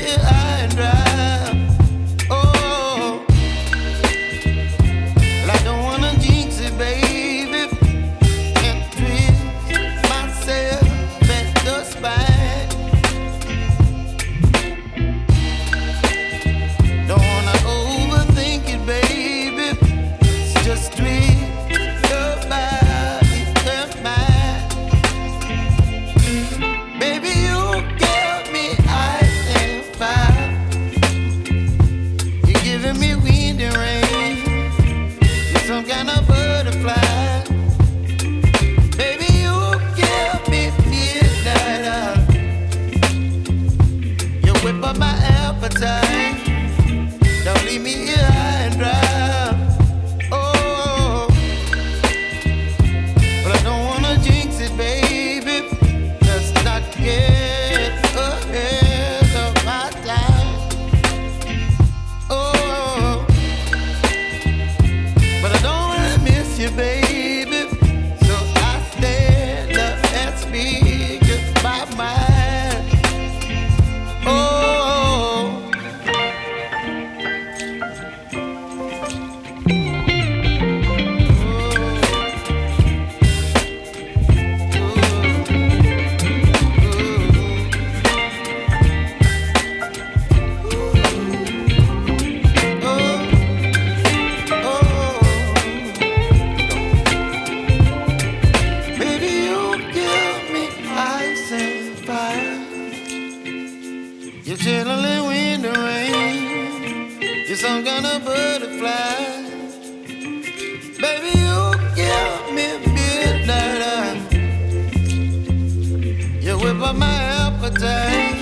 here high and dry. Oh, well, I don't wanna jinx it, baby, and twist myself at the spine. Don't wanna overthink it, baby. It's just twist your body and mine. Baby, you give me ice and fire. You're giving me wind and rain. You're some kind of butterfly. Baby, you give me midnight. You whip up my appetite. Don't leave me here high and dry. Oh, but I don't wanna jinx it, baby. Let's not get ahead of my time. Oh, but I don't wanna miss you, baby. So I stand up and speak my mind. Oh. Baby, you give me ice and fire. You're chilling wind and rain. You're some kind of butterfly. Baby, you give me midnight. You whip up my appetite.